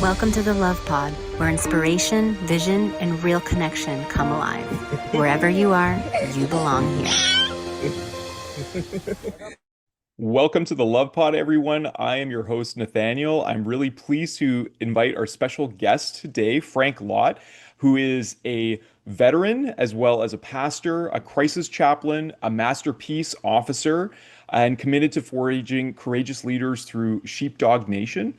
Welcome to the Love Pod, where inspiration, vision, and real connection come alive. Wherever you are, you belong here. Welcome to the Love Pod, everyone. I am your host, Nathaniel. I'm really pleased to invite our special guest today, Frank Lott, who is a veteran as well as a pastor, a crisis chaplain, a masterpiece officer, and committed to foraging courageous leaders through SheepDawg Nation.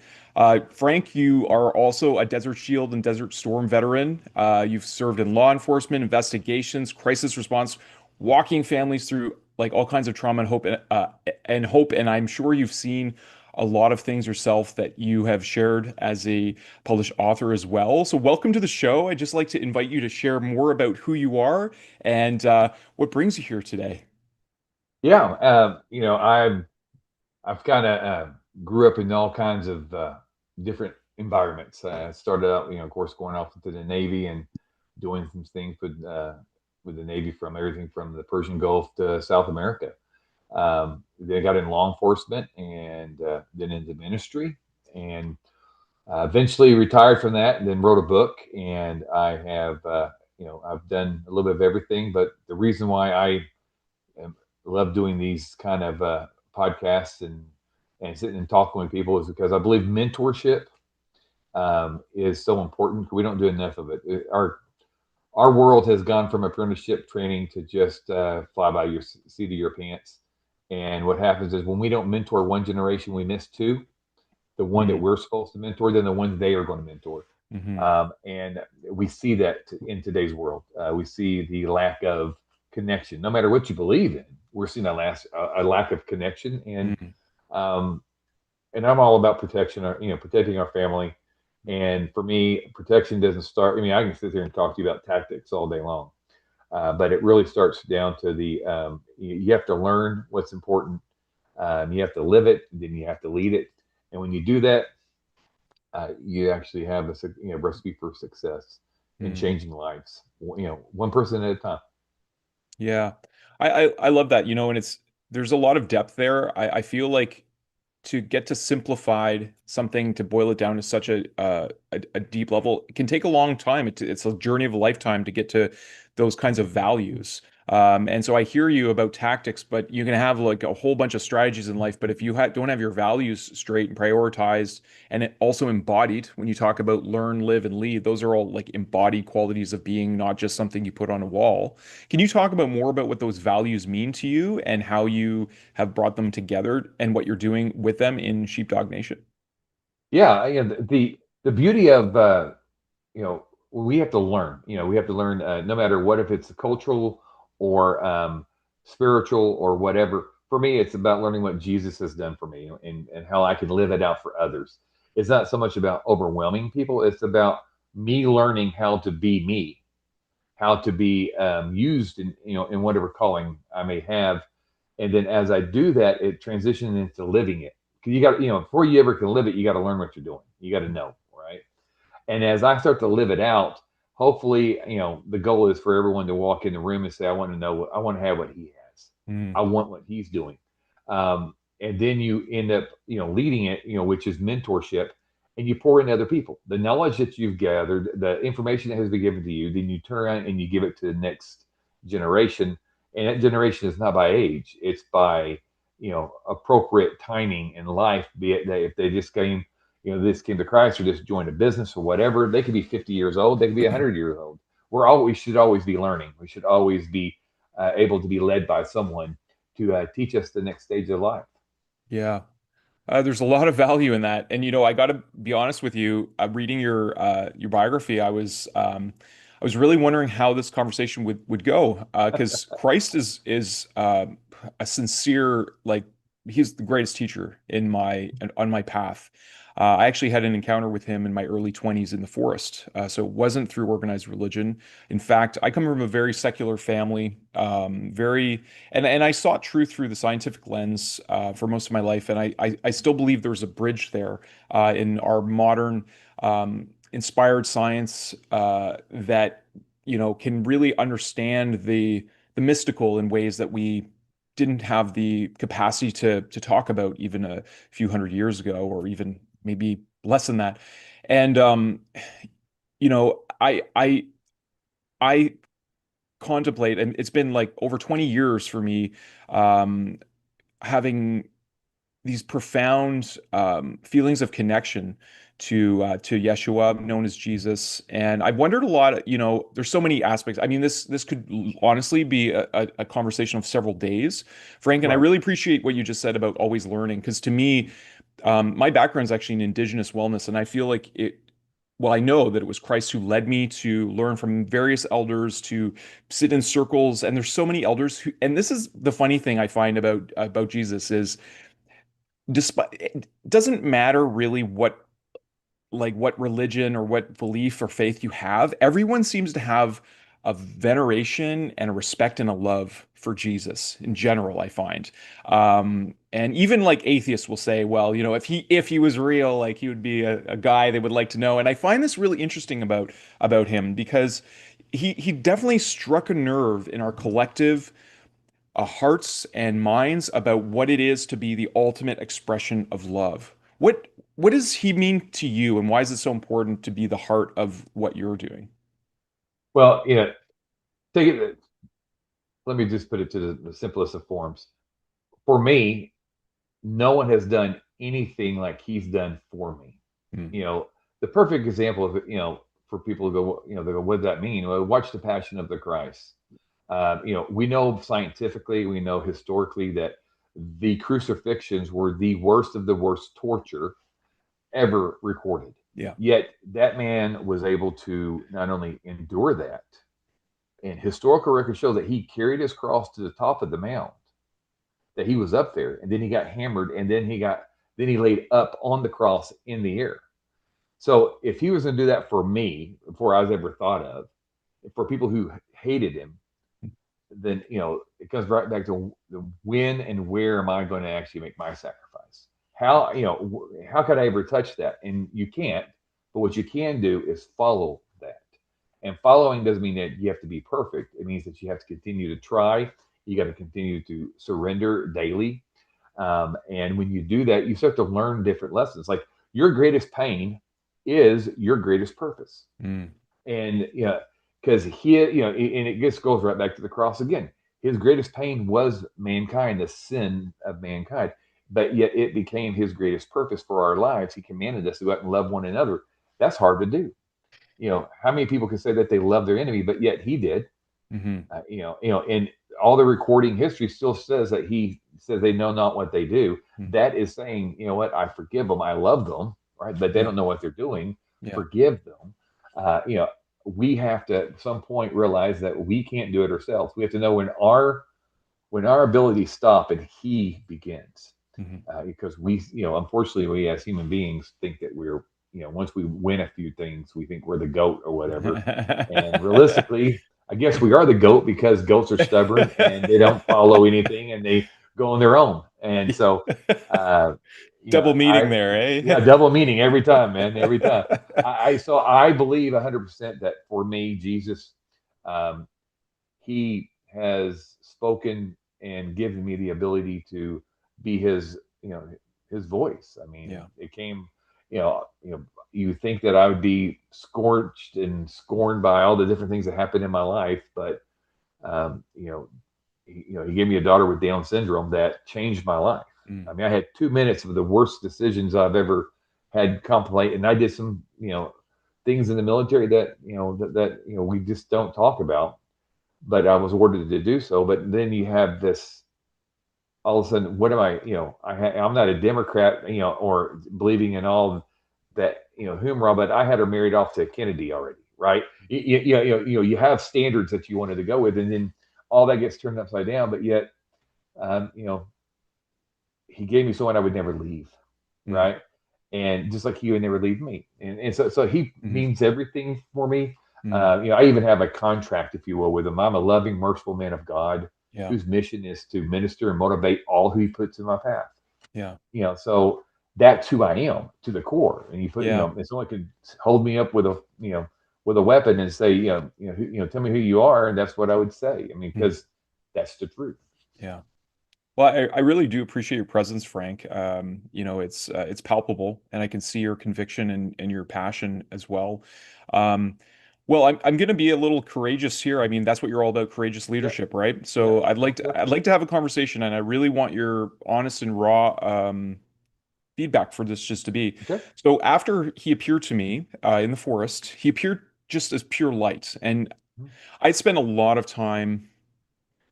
Frank, you are also a Desert Shield and Desert Storm veteran. You've served in law enforcement, investigations, crisis response, walking families through like all kinds of trauma and hope. And I'm sure you've seen a lot of things yourself that you have shared as a published author as well. So welcome to the show. I'd just like to invite you to share more about who you are and what brings you here today. Yeah, I've kind of grew up in all kinds of different environments. I started out, of course, going off into the Navy and doing some things with the Navy, from everything from the Persian Gulf to South America. Then I got in law enforcement and then into ministry, and eventually retired from that, and then wrote a book. And I have, I've done a little bit of everything. But the reason why I love doing these kind of podcasts and sitting and talking with people is because I believe mentorship is so important. We don't do enough of it. Our world has gone from apprenticeship training to just fly by your seat of your pants. And what happens is when we don't mentor one generation, we miss two. The one that we're supposed to mentor, then the ones they are going to mentor. Mm-hmm. And we see that in today's world. We see the lack of connection. No matter what you believe in, we're seeing a lack of connection. And I'm all about protection, protecting our family. And for me, protection doesn't start. I mean, I can sit there and talk to you about tactics all day long, but it really starts down to you have to learn what's important. You have to live it, then you have to lead it. And when you do that, you actually have a recipe for success in changing lives. One person at a time. Yeah. I love that, and there's a lot of depth there. I feel like to get to simplified something, to boil it down to such a deep level, it can take a long time. It's a journey of a lifetime to get to those kinds of values. And so I hear you about tactics, but you can have like a whole bunch of strategies in life. But if you don't have your values straight and prioritized and also embodied, when you talk about learn, live, and lead, those are all like embodied qualities of being, not just something you put on a wall. Can you talk about more about what those values mean to you and how you have brought them together and what you're doing with them in SheepDawg Nation? Yeah, the beauty of we have to learn. We have to learn, no matter what, if it's cultural or spiritual or whatever. For me, it's about learning what Jesus has done for me, and how I can live it out for others. It's not so much about overwhelming people. It's about me learning how to be me, how to be used in whatever calling I may have. And then as I do that, it transitions into living it. Because you got, before you ever can live it, you got to learn what you're doing. You got to know, right? And as I start to live it out, hopefully, the goal is for everyone to walk in the room and say, I want to know I want to have what he has. Mm. I want what he's doing. And then you end up, leading it, which is mentorship, and you pour in other people. The knowledge that you've gathered, the information that has been given to you, then you turn around and you give it to the next generation. And that generation is not by age, it's by, appropriate timing in life, be it that if they just this came to Christ or just joined a business or whatever. They could be 50 years old. They could be 100 years old. We should always be learning. We should always be able to be led by someone to teach us the next stage of life. Yeah. There's a lot of value in that. And I got to be honest with you, reading your biography, I was really wondering how this conversation would go, because Christ is a sincere, like, he's the greatest teacher on my path. I actually had an encounter with him in my early 20s in the forest. So it wasn't through organized religion. In fact, I come from a very secular family, and I sought truth through the scientific lens for most of my life. And I still believe there's a bridge there in our modern inspired science that can really understand the mystical in ways that we didn't have the capacity to talk about even a few hundred years ago, or even maybe less than that. And you know, I contemplate, and it's been like over 20 years for me, um, having these profound feelings of connection to Yeshua, known as Jesus. And I've wondered a lot. You know, there's so many aspects. I mean, this could honestly be a conversation of several days, Frank. And I Right. really appreciate what you just said about always learning, because to me, my background is actually in indigenous wellness, and I feel like it. Well, I know that it was Christ who led me to learn from various elders, to sit in circles, and there's so many elders who. And this is the funny thing I find about Jesus is, despite it doesn't matter really what religion or what belief or faith you have, everyone seems to have a veneration and a respect and a love for Jesus in general, I find. And even like atheists will say, well, you know, if he was real, like he would be a guy they would like to know. And I find this really interesting about him, because he definitely struck a nerve in our collective hearts and minds about what it is to be the ultimate expression of love. What does he mean to you, and why is it so important to be the heart of what you're doing? Well, take it. Let me just put it to the simplest of forms. For me, no one has done anything like he's done for me. Mm, The perfect example of it, for people who go, they go, what does that mean? Well, watch the Passion of the Christ. We know scientifically, we know historically that the crucifixions were the worst of the worst torture ever recorded. yeah. Yet that man was able to not only endure that, and historical records show that he carried his cross to the top of the mount, that he was up there, and then he got hammered, and then he laid up on the cross in the air. So if he was going to do that for me before I was ever thought of, for people who hated him, then it comes right back to the when and where am I going to actually make my sacrifice? How could I ever touch that? And you can't. But what you can do is follow that. And following doesn't mean that you have to be perfect. It means that you have to continue to try. You got to continue to surrender daily. And when you do that, you start to learn different lessons. Like your greatest pain is your greatest purpose. Mm, And because and it just goes right back to the cross again. His greatest pain was mankind, the sin of mankind, but yet it became his greatest purpose for our lives. He commanded us to go out and love one another. That's hard to do. How many people can say that they love their enemy, but yet he did. hmm And all the recording history still says that he says they know not what they do. mm, That is saying, you know what, I forgive them, I love them, right? But they yeah, don't know what they're doing. yeah, Forgive them. We have to at some point realize that we can't do it ourselves. We have to know when our abilities stop and he begins. hmm Because unfortunately, we as human beings think that we're, once we win a few things, we think we're the goat or whatever. And realistically, I guess we are the goat because goats are stubborn and they don't follow anything and they go on their own. And so, uh, Double meaning I, there, yeah, eh? double meaning every time, man, every time. So I believe 100% that for me, Jesus, um, he has spoken and given me the ability to be his voice. I mean, Yeah. it came, you think that I would be scorched and scorned by all the different things that happened in my life, but um, you know, he gave me a daughter with Down syndrome that changed my life. I Mm, mean, I had 2 minutes of the worst decisions I've ever had contemplate, and I did some, things in the military that we just don't talk about, but I was ordered to do so. But then you have this all of a sudden, what am I? I'm not a Democrat, or believing in all that, hoorah, but I had her married off to Kennedy already, right? You have standards that you wanted to go with, and then all that gets turned upside down. But yet, um, you know, he gave me someone I would never leave, mm, right? And just like he would never leave me, and so he mhm, means everything for me. mm, I even have a contract, if you will, with him. I'm a loving, merciful man of God yeah, whose mission is to minister and motivate all who he puts in my path. yeah, So that's who I am to the core. And yeah, if someone could hold me up with a weapon and say, tell me who you are, and that's what I would say. I mean, mm, because that's the truth. yeah. Well, I really do appreciate your presence, Frank. It's palpable, and I can see your conviction and your passion as well. Um, well, I'm going to be a little courageous here. I mean, that's what you're all about, courageous Yep. leadership, right? Yep. So Go for it. I'd like to have a conversation, and I really want your honest and raw feedback for this just to be. Okay. So after he appeared to me in the forest, he appeared just as pure light, and Mhm. I'd spent a lot of time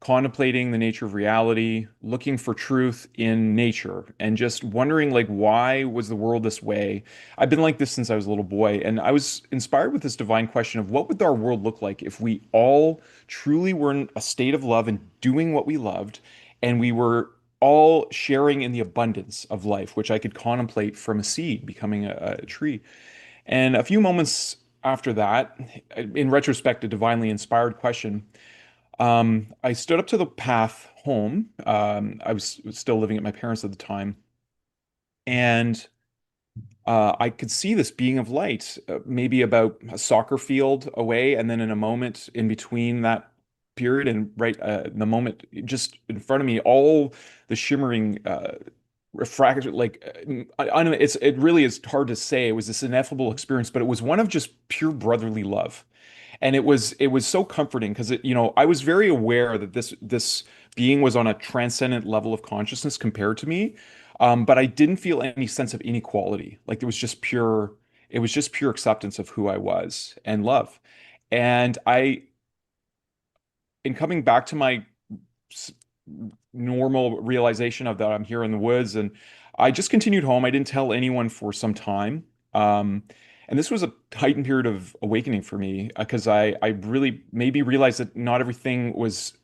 contemplating the nature of reality, looking for truth in nature, and just wondering like why was the world this way? I've been like this since I was a little boy, and I was inspired with this divine question of what would our world look like if we all truly were in a state of love and doing what we loved, and we were all sharing in the abundance of life, which I could contemplate from a seed becoming a tree. And a few moments after that, in retrospect, a divinely inspired question, I stood up to the path home. I was still living at my parents' at the time, and I could see this being of light, maybe about a soccer field away, and then in a moment in between that period and right the moment just in front of me, all the shimmering refracted I don't know. It really is hard to say. It was this ineffable Mhm. experience, but it was one of just pure brotherly love. And it was so comforting because I was very aware that this being was on a transcendent level of consciousness compared to me, but I didn't feel any sense of inequality. Like it was just pure acceptance of who I was and love. And in coming back to my s- normal realization of that I'm here in the woods, and I just continued home. I didn't tell anyone for some time. Um, and this was a heightened period of awakening for me because I really maybe realized that not everything was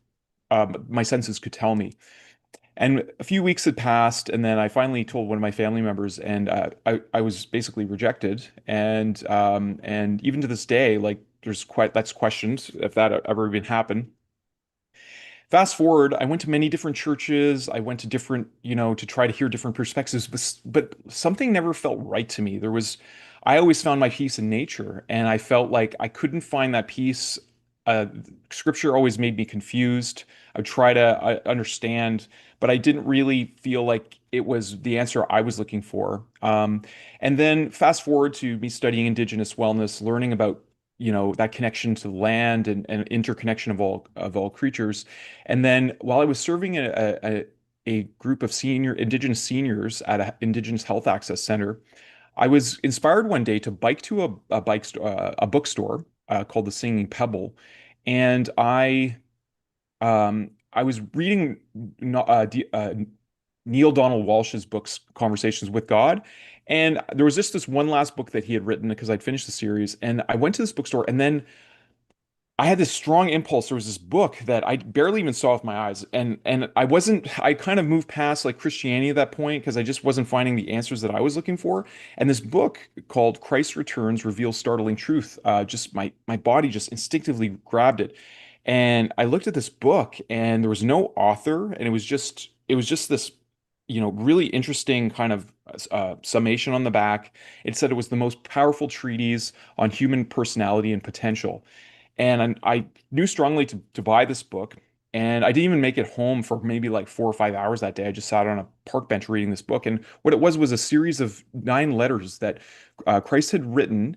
my senses could tell me. And a few weeks had passed, and then I finally told one of my family members, and I was basically rejected. And even to this day, like there's quite that's questioned if that ever even happened. Fast forward, I went to many different churches. I went to different, to try to hear different perspectives, but something never felt right to me. I always found my peace in nature, and I felt like I couldn't find that peace. Uh, Scripture always made me confused. I would try to understand, but I didn't really feel like it was the answer I was looking for. And then fast forward to me studying Indigenous wellness, learning about, that connection to the land and interconnection of all creatures. And then while I was serving a group of Indigenous seniors at an Indigenous Health Access Center, I was inspired one day to bike to a bookstore called the Singing Pebble, and I was reading Neil Donald Walsh's books, Conversations with God. And there was just this one last book that he had written because I'd finished the series. And I went to this bookstore, and then I had this strong impulse. There was this book that I barely even saw with my eyes, and I kind of moved past like Christianity at that point because I just wasn't finding the answers that I was looking for. And this book called Christ Returns reveals startling truth. Just my body just instinctively grabbed it, and I looked at this book, and there was no author, and it was just this, really interesting kind of summation on the back. It said it was the most powerful treatise on human personality and potential. And I knew strongly to buy this book. And I didn't even make it home for maybe like 4 or 5 hours that day. I just sat on a park bench reading this book. And what it was a series of 9 letters that Christ had written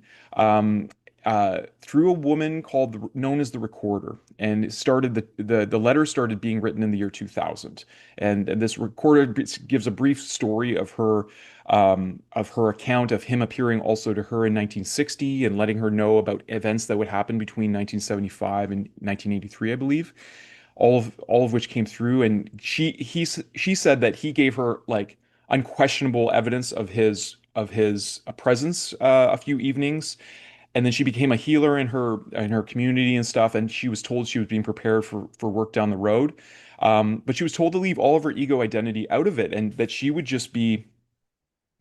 through a woman known as the Recorder. And it started the letters started being written in the year 2000. And this Recorder gives a brief story of her account of him appearing also to her in 1960 and letting her know about events that would happen between 1975 and 1983, I believe. All of which came through, and she said that he gave her like unquestionable evidence of his presence a few evenings, and then she became a healer in her community and stuff, and she was told she was being prepared for work down the road. But she was told to leave all of her ego identity out of it, and that she would just be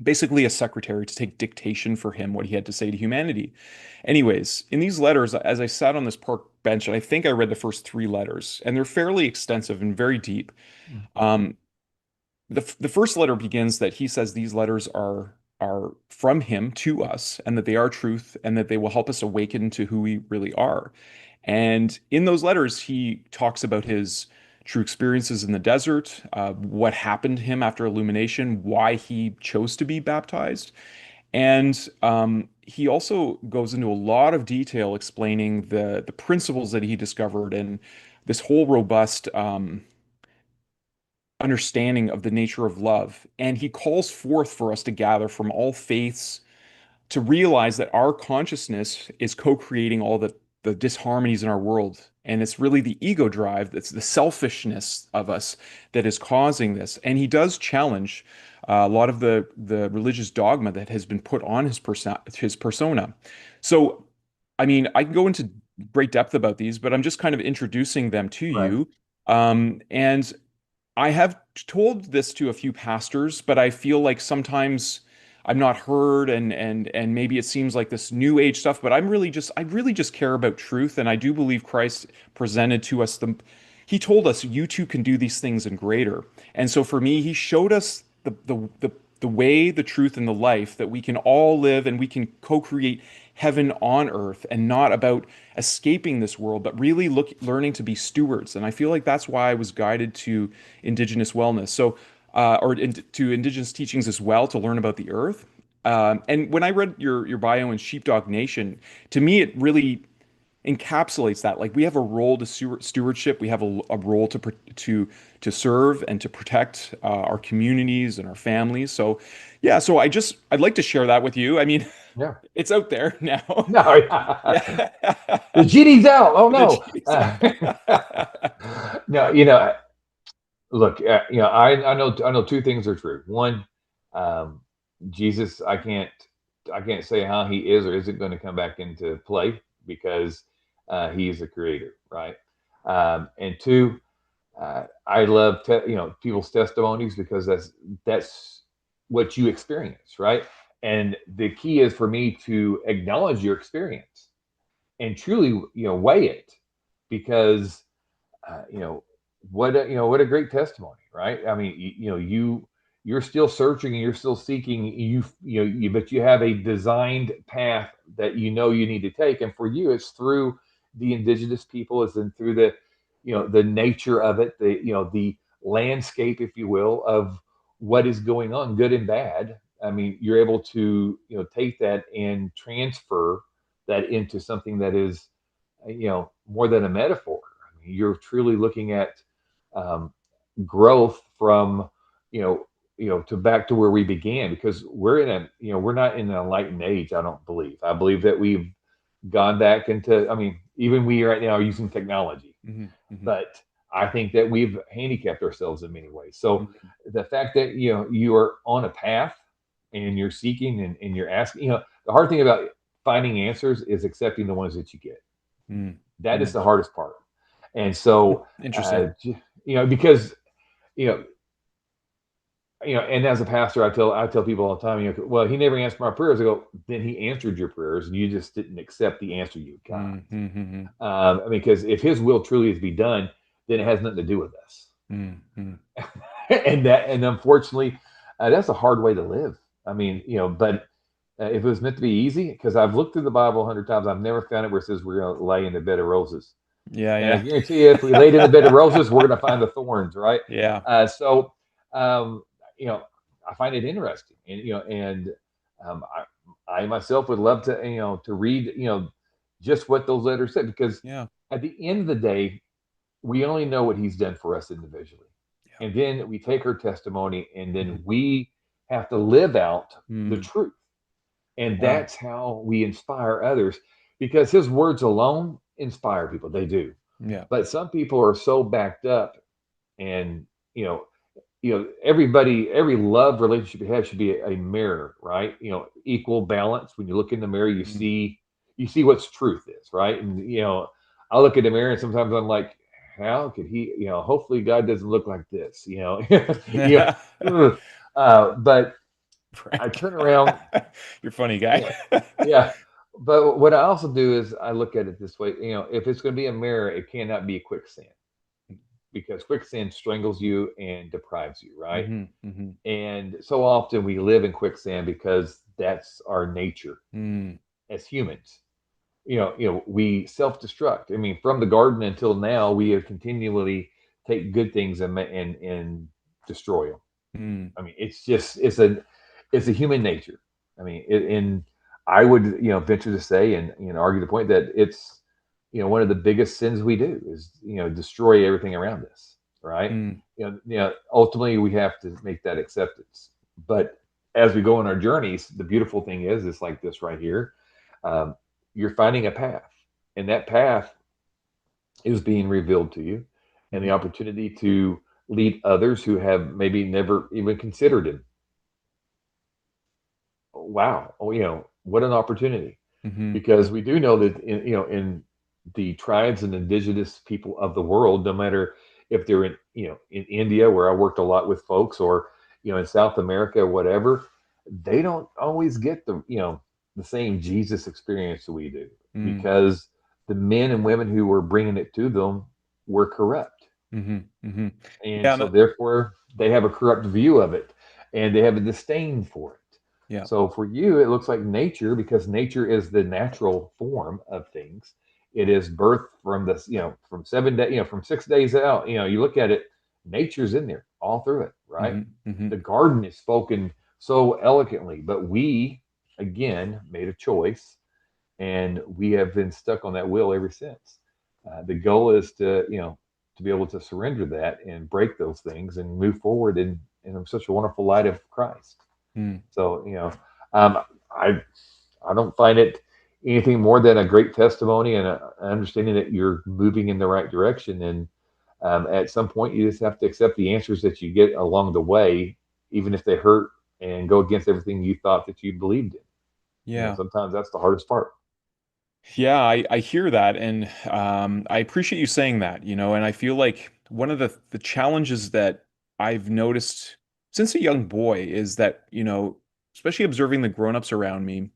basically a secretary to take dictation for him what he had to say to humanity. Anyways, in these letters, as I sat on this park bench, and I think I read the first 3 letters, and they're fairly extensive and very deep. Mhm. Um, the first letter begins that he says these letters are from him to us, and that they are truth, and that they will help us awaken to who we really are. And in those letters, he talks about his true experiences in the desert, what happened to him after illumination, why he chose to be baptized. And he also goes into a lot of detail explaining the principles that he discovered and this whole robust understanding of the nature of love. And he calls forth for us to gather from all faiths to realize that our consciousness is co-creating all the disharmonies in our world. And it's really the ego drive, that's the selfishness of us that is causing this. And he does challenge a lot of the religious dogma that has been put on his persona. So, I mean, I can go into great depth about these, but I'm just kind of introducing them to Right. you. And I have told this to a few pastors, but I feel like sometimes I'm not heard and maybe it seems like this new age stuff, but I really just care about truth, and I do believe Christ presented to us he told us you too can do these things and greater. And so for me, he showed us the way, the truth, and the life that we can all live and we can co-create heaven on earth, and not about escaping this world, but really learning to be stewards. And I feel like that's why I was guided to Indigenous wellness. So, to Indigenous teachings as well, to learn about the earth. And when I read your bio in SheepDawg Nation, to me it really encapsulates that. Like we have a role to stewardship, we have a role to serve and to protect our communities and our families. So yeah, so I'd like to share that with you. I mean, Yeah. it's out there now. No, yeah. Yeah. The genie's out. Oh The no. genie's out. No, look, I know two things are true. One, um, Jesus, I can't say how he is or isn't going to come back into play because he is a creator, right? And two, I love people's testimonies because that's what you experience, right? And the key is for me to acknowledge your experience and truly weigh it because uh, you know what a great testimony, right? I mean, you're still searching and you're still seeking. But you have a designed path that you need to take, and for you, it's through the indigenous people, it's in through the nature of it, the landscape, if you will, of what is going on, good and bad. I mean, you're able to take that and transfer that into something that is more than a metaphor. I mean, you're truly looking at um, growth from to back to where we began, because we're not in an enlightened age. I believe that we've gone back into, I mean, even we right now are using technology, Mhm, mhm, but I think that we've handicapped ourselves in many ways. So mhm, the fact that you are on a path and you're seeking and you're asking, the hard thing about finding answers is accepting the ones that you get. mhm, That is mhm. the hardest part. And so, Interesting. because you know, and as a pastor, I tell people all the time, well, he never answered my prayers. I go, then he answered your prayers, and you just didn't accept the answer you got. Mhm, mhm, I mean, because if His will truly is to be done, then it has nothing to do with us. mhm, mhm. And unfortunately, that's a hard way to live. I mean, but if it was meant to be easy, because I've looked through the Bible 100 times, I've never found it where it says we're going to lay in the bed of roses. And I Yeah, guarantee you, if we laid in the bed of roses, we're going to find the thorns, right? yeah. So, um, I find it interesting, and I myself would love to read, just what those letters said, because Yeah, at the end of the day, we only know what He's done for us individually, yeah. and then we take our testimony, and then Mhm. we have to live out the Mm, truth, and yeah, that's how we inspire others, because His words alone inspire people. They do. yeah, But some people are so backed up, and every love relationship you have should be a mirror, right? Equal balance. When you look in the mirror, you mm. see what's truth is, right? And I look in the mirror and sometimes I'm like, how could he? Hopefully God doesn't look like this. But I Frank. turn around. You're a funny guy. Yeah, yeah. But what I also do is I look at it this way. If it's going to be a mirror, it cannot be a quicksand, because quicksand strangles you and deprives you, right? Hmm, hmm. And so often we live in quicksand because that's our nature Mm, as humans. We self-destruct. I mean, from the garden until now, we have continually take good things and destroy them. Mm, I mean, it's a human nature. I mean, and I would venture to say and argue the point that it's one of the biggest sins we do is destroy everything around us, right? mm, Ultimately we have to make that acceptance. But as we go on our journeys, the beautiful thing is it's like this right here. Um, you're finding a path, and that path is being revealed to you, and the mm, opportunity to lead others who have maybe never even considered him. Wow, oh, what an opportunity, mhm, because we do know that in the tribes and indigenous people of the world, no matter if they're in India, where I worked a lot with folks, or in South America, whatever, they don't always get the same Jesus experience that we do, mm, because the men and women who were bringing it to them were corrupt, mhm, mhm. and Yeah, so therefore they have a corrupt view of it, and they have a disdain for it. yeah, So for you it looks like nature, because nature is the natural form of things. It is birth from this, from 7 days, from 6 days out. You look at it, nature's in there all through it, right? mhm, mhm. The garden is spoken so eloquently, but we again made a choice, and we have been stuck on that wheel ever since. The goal is to be able to surrender that and break those things and move forward in such a wonderful light of Christ. Mm. So um, I I don't find it anything more than a great testimony and a understanding that you're moving in the right direction. And at some point, you just have to accept the answers that you get along the way, even if they hurt and go against everything you thought that you believed in. Yeah. Sometimes that's the hardest part. Yeah, I hear that, and I appreciate you saying that, and I feel like one of the challenges that I've noticed since a young boy is that, especially observing the grown-ups around me,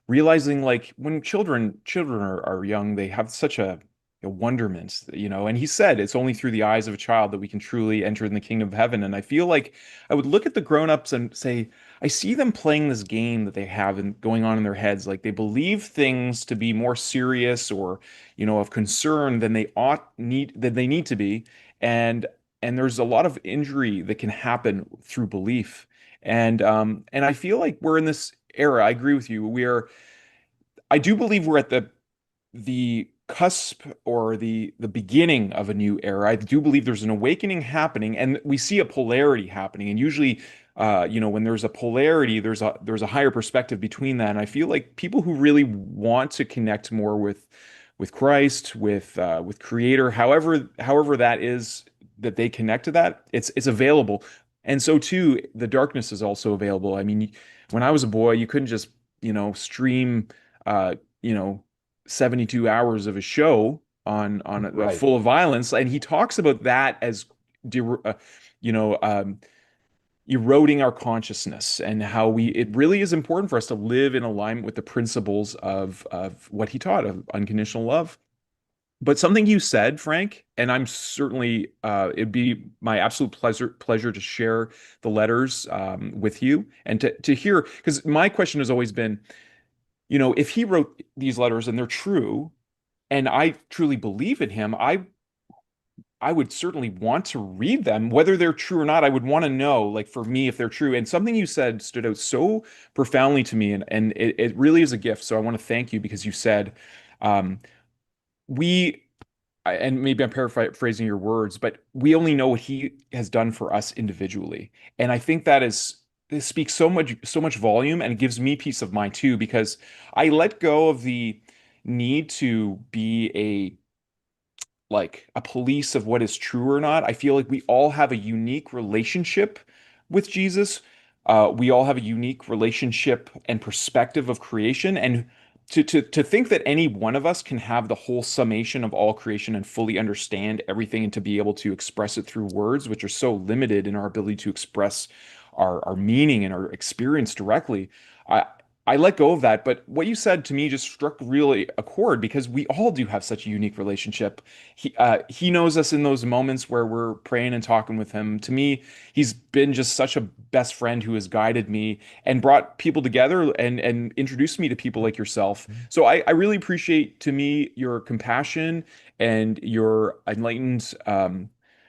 realizing like when children are young, they have such a wonderment, and he said it's only through the eyes of a child that we can truly enter in the kingdom of heaven. And I feel like I would look at the grown-ups and say, I see them playing this game that they have and going on in their heads. Like they believe things to be more serious or, of concern than they need to be. And and there's a lot of injury that can happen through belief. And I feel like we're in this era. I agree with you. I do believe we're at the cusp or the beginning of a new era. I do believe there's an awakening happening, and we see a polarity happening. And usually, when there's a polarity, there's a higher perspective between that. And I feel like people who really want to connect more with Christ, with Creator, however that is that they connect to that, it's available. And so too, the darkness is also available. I mean, when I was a boy, you couldn't just stream uh, you know 72 hours of a show on Right. full of violence, and he talks about that as you know eroding our consciousness, and how we it really is important for us to live in alignment with the principles of what he taught of unconditional love. But something you said, Frank, and I'm certainly it'd be my absolute pleasure to share the letters with you and to hear, because my question has always been, if he wrote these letters and they're true, and I truly believe in him, I would certainly want to read them. Whether they're true or not, I would want to know, like for me, if they're true. And something you said stood out so profoundly to me, and it really is a gift. So I want to thank you, because you said, um, we and maybe I'm paraphrasing your words, but we only know what he has done for us individually. And I think this speaks so much volume, and it gives me peace of mind too, because I let go of the need to be a police of what is true or not. I feel like we all have a unique relationship with Jesus. We all have a unique relationship and perspective of creation. And to think that any one of us can have the whole summation of all creation and fully understand everything, and to be able to express it through words, which are so limited in our ability to express our meaning and our experience directly. I, I let go of that, but what you said to me just struck really a chord, because we all do have such a unique relationship. He knows us in those moments where we're praying and talking with him. To me, he's been just such a best friend who has guided me and brought people together and introduced me to people like yourself. So I really appreciate, to me, your compassion and your enlightened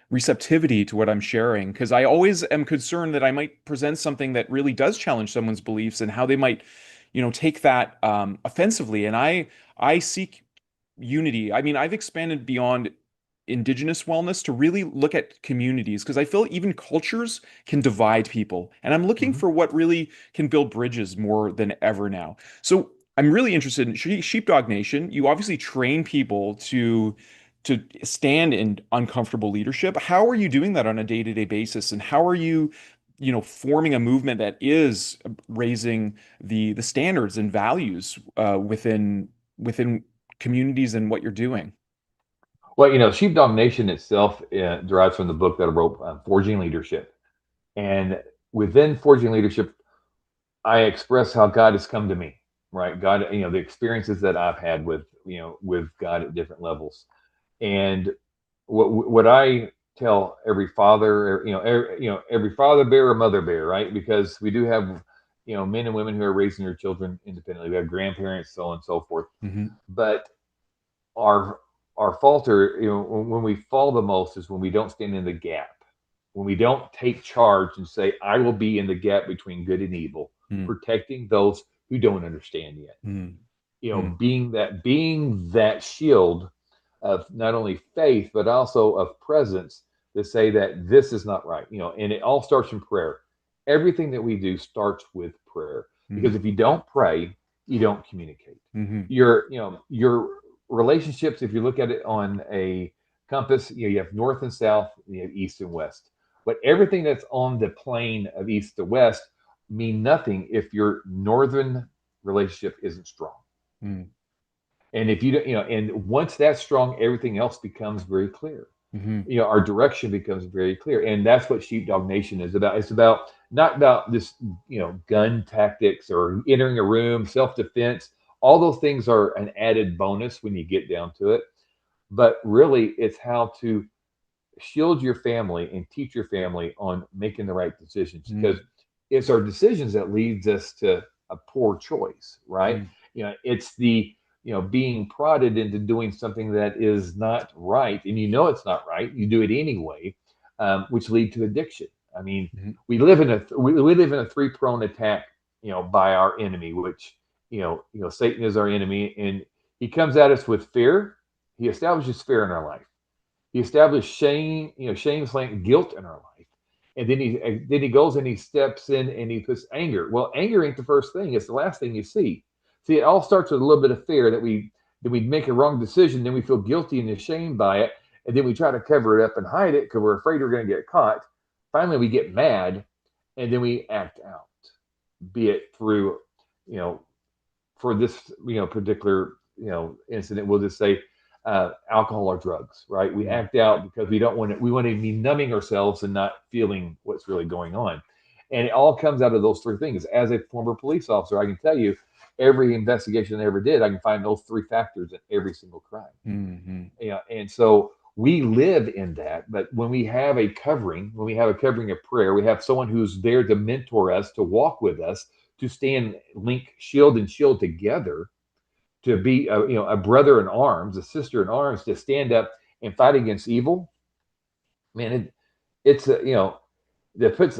receptivity to what I'm sharing, because I always am concerned that I might present something that really does challenge someone's beliefs and how they might, take that offensively. And I seek unity. I mean, I've expanded beyond indigenous wellness to really look at communities, because I feel even cultures can divide people. And I'm looking Mhm. for what really can build bridges more than ever now. So I'm really interested in Sheepdog Nation. You obviously train people to stand in uncomfortable leadership. How are you doing that on a day-to-day basis? And how are you, forming a movement that is raising the standards and values within communities and what you're doing? Well, SheepDawg Nation itself derives from the book that I wrote, Forging Leadership. And within Forging Leadership, I express how God has come to me, right? God, the experiences that I've had with God at different levels. And what I tell every father, every father bear or mother bear, right? Because we do have, men and women who are raising their children independently. We have grandparents, so on and so forth. Hmm. But our falter, when we fall the most is when we don't stand in the gap, when we don't take charge and say, I will be in the gap between good and evil, Mm, protecting those who don't understand yet. mm, mm, Being that shield of not only faith but also of presence to say that this is not right. And it all starts in prayer. Everything that we do starts with prayer, because mm, if you don't pray, you don't communicate. mhm, Your relationships, if you look at it on a compass, you have north and south, you have east and west, but everything that's on the plane of east to west mean nothing if your northern relationship isn't strong. mm, And if you don't, and once that's strong, everything else becomes very clear. mhm, Our direction becomes very clear. And that's what Sheepdog Nation is about. It's about not about this, gun tactics or entering a room, self-defense. All those things are an added bonus when you get down to it. But really, it's how to shield your family and teach your family on making the right decisions, because mm, it's our decisions that leads us to a poor choice, right? mm, It's the being prodded into doing something that is not right, and it's not right, you do it anyway, which lead to addiction. I mean, mhm, we live in a three prone attack, by our enemy, which Satan is our enemy, and he comes at us with fear. He establishes fear in our life. He established shame, shame, slant, guilt in our life. And then he goes and he steps in and he puts anger. Well, anger ain't the first thing, it's the last thing you see. See, it all starts with a little bit of fear that we make a wrong decision, then we feel guilty and ashamed by it, and then we try to cover it up and hide it because we're afraid we're going to get caught. Finally, we get mad, and then we act out, be it through, you know, for this particular incident, we'll just say alcohol or drugs, right? We mm, act out because we don't want to. We want to be numbing ourselves and not feeling what's really going on, and it all comes out of those three things. As a former police officer, I can tell you, every investigation I ever did, I can find those three factors in every single crime. mhm, Yeah, and so we live in that. But when we have a covering of prayer, we have someone who's there to mentor us, to walk with us, to stand, link shield and shield together, to be a brother in arms, a sister in arms, to stand up and fight against evil. Man, it's to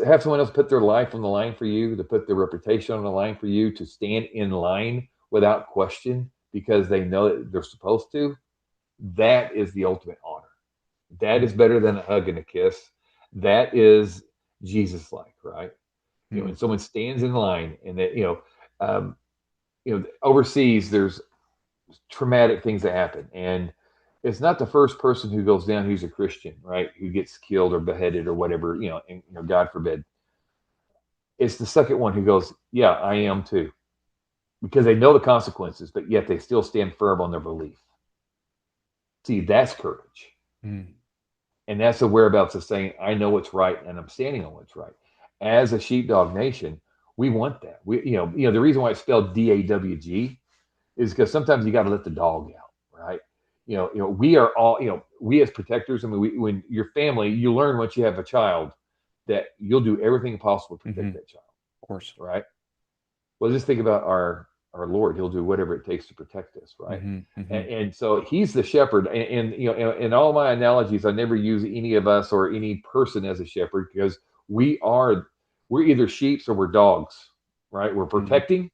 have someone else put their life on the line for you, to put their reputation on the line for you, to stand in line without question because they know that they're supposed to. That is the ultimate honor. That is mm, better than a hug and a kiss. That is Jesus like, right? When mm, someone stands in line and that, overseas, there's traumatic things that happen. And it's not the first person who goes down who's a Christian, right? Who gets killed or beheaded or whatever, and, God forbid. It's the second one who goes, yeah, I am too, because they know the consequences, but yet they still stand firm on their belief. See, that's courage. mm, And that's the whereabouts of saying, I know what's right and I'm standing on what's right. As a sheepdog nation, we want that. The reason why it's spelled DAWG is because sometimes you got to let the dog out, right? We are all, we as protectors. I mean, when your family, you learn once you have a child that you'll do everything possible to protect mhm, that child, of course. right? Well, just think about our our Lord. He'll do whatever it takes to protect us, right? Hmm. Hmm. And so he's the shepherd. And in all my analogies, I never use any of us or any person as a shepherd, because we're either sheep or we're dogs, right? We're Hmm. protecting.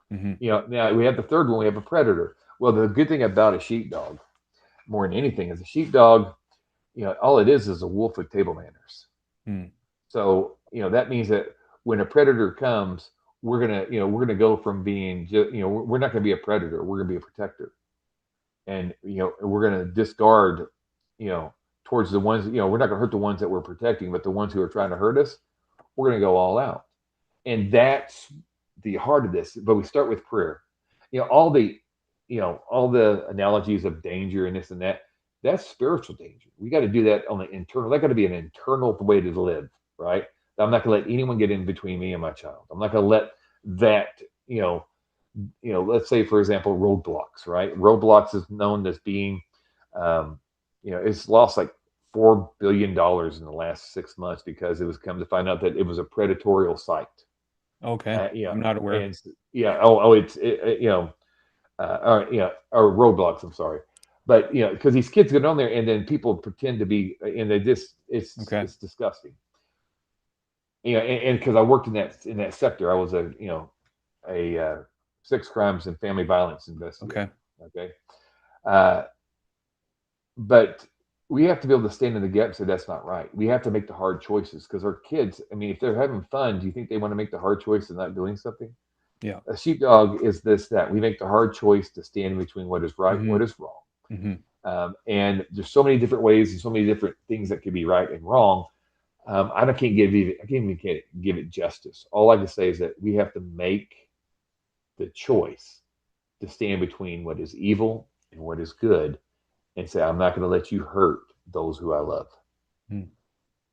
Hmm. Now we have the third one. We have a predator. Well, the good thing about a sheepdog, more than anything, is a sheepdog. All it is a wolf with table manners. Hmm. So that means that when a predator comes, we're gonna go from being just we're not gonna be a predator. We're gonna be a protector, and we're gonna discard you know towards the ones we're not gonna hurt the ones that we're protecting, but the ones who are trying to hurt us, we're gonna go all out. And that's the heart of this. But we start with prayer. All the analogies of danger and this and that, that's spiritual danger. We got to do that on the internal. That got to be an internal way to live, right? I'm not going to let anyone get in between me and my child. I'm not going to let that let's say, for example, roadblocks, right? Roadblocks is known as being um, it's lost like $4 billion in the last 6 months, because it was come to find out that it was a predatorial site. Okay. Yeah, I'm not aware. and yeah, it's or roadblocks. I'm sorry, but because these kids get on there and then people pretend to be, and they just Okay. it's disgusting. And because I worked in that sector, I was a sex crimes and family violence investigator. Okay. Okay, uh, but we have to be able to stand in the gap and say that's not right. We have to make the hard choices, because our kids. I mean, if they're having fun, do you think they want to make the hard choice and not doing something? Yeah. A sheepdog is this, that we make the hard choice to stand between what is right, Hmm. what is wrong. Hmm. And there's so many different ways and so many different things that could be right and wrong. I can't give it justice. All I can say is that we have to make the choice to stand between what is evil and what is good, and say, I'm not going to let you hurt those who I love. Hmm.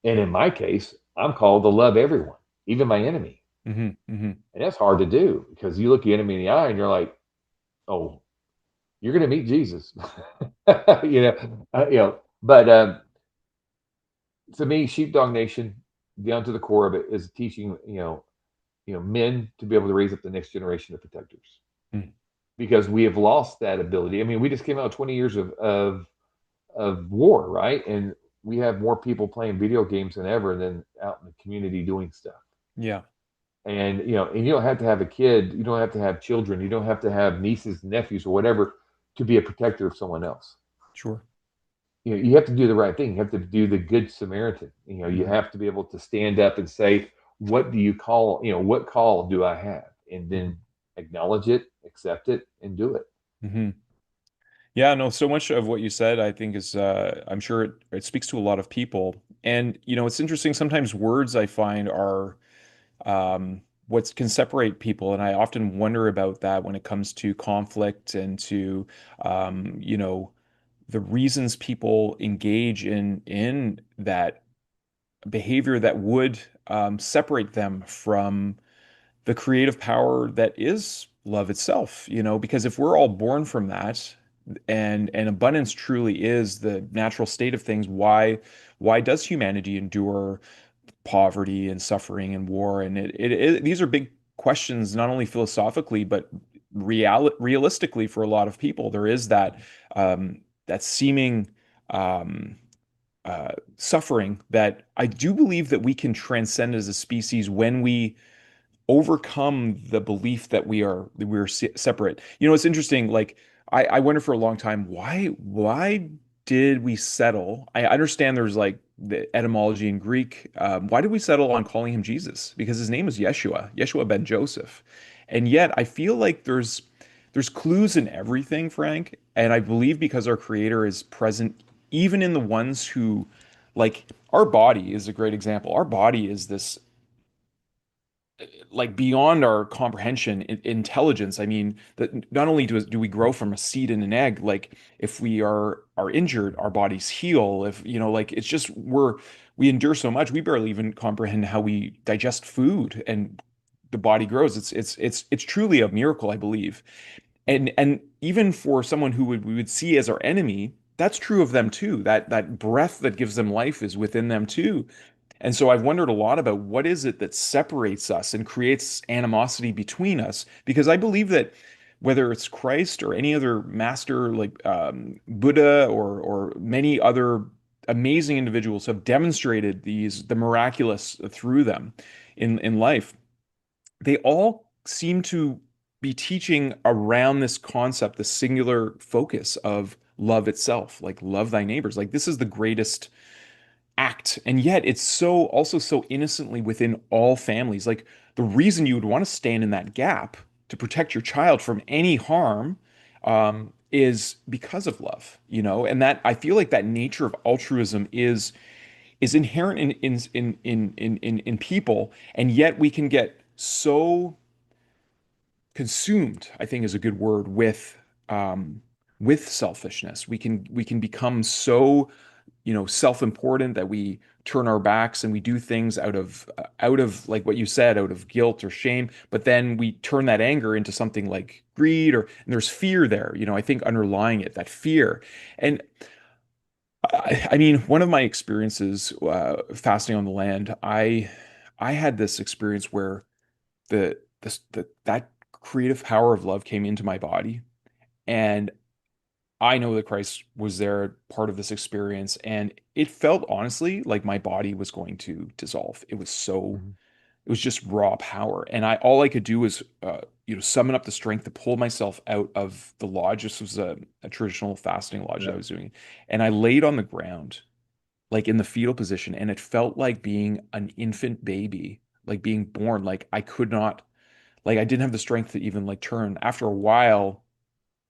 And in my case, I'm called to love everyone, even my enemy. Hmm. Hmm. And that's hard to do, because you look your enemy in the eye and you're like, oh, you're going to meet Jesus. But to me, Sheepdog Nation, down to the core of it, is teaching men to be able to raise up the next generation of protectors, Hmm. because we have lost that ability. I mean, we just came out of 20 years of war, right? And we have more people playing video games than ever, than out in the community doing stuff. Yeah. And you don't have to have a kid, you don't have to have children, you don't have to have nieces, nephews, or whatever, to be a protector of someone else. Sure. You have to do the right thing. You have to do the good Samaritan. You Hmm. have to be able to stand up and say, what do you call, what call do I have? And then acknowledge it, accept it, and do it. Hmm. Yeah, no, so much of what you said, I think is, I'm sure it speaks to a lot of people. And, it's interesting. Sometimes words I find are what can separate people. And I often wonder about that when it comes to conflict and to, the reasons people engage in that behavior that would separate them from the creative power that is love itself, because if we're all born from that, and abundance truly is the natural state of things, why does humanity endure poverty and suffering and war? And these are big questions, not only philosophically but realistically. For a lot of people, there is that seeming um, suffering that I do believe that we can transcend as a species when we overcome the belief that we're separate. It's interesting. Like I wonder for a long time, why did we settle? I understand there's like the etymology in Greek. Why did we settle on calling him Jesus? Because his name is Yeshua ben Joseph, and yet I feel like there's clues in everything, Frank. And I believe because our Creator is present even in the ones who, like, our body is a great example. Our body is this, like, beyond our comprehension, intelligence. I mean, that not only do we grow from a seed and an egg, like if we are injured, our bodies heal. If like, it's just we endure so much, we barely even comprehend how we digest food, and the body grows. It's truly a miracle, I believe. And even for someone who we would see as our enemy, that's true of them too. That breath that gives them life is within them too. And so I've wondered a lot about what is it that separates us and creates animosity between us, because I believe that whether it's Christ or any other master like Buddha or many other amazing individuals have demonstrated the miraculous through them in life, they all seem to be teaching around this concept, the singular focus of love itself, like love thy neighbors. Like this is the greatest act, and yet it's so also so innocently within all families. Like the reason you would want to stand in that gap to protect your child from any harm is because of love, and that I feel like that nature of altruism is inherent in people, and yet we can get so consumed, I think is a good word, with selfishness. We can become so self-important that we turn our backs and we do things out of like what you said, out of guilt or shame, but then we turn that anger into something like greed, and there's fear there, I think underlying it, that fear. And I mean, one of my experiences fasting on the land, I had this experience where that creative power of love came into my body, and I know that Christ was there, part of this experience, and it felt honestly like my body was going to dissolve. Mhm. It was just raw power, and all I could do was, summon up the strength to pull myself out of the lodge. This was a traditional fasting lodge that I Yeah. was doing, and I laid on the ground, like in the fetal position, and it felt like being an infant baby, like being born. Like I could not, like I didn't have the strength to even like turn. After a while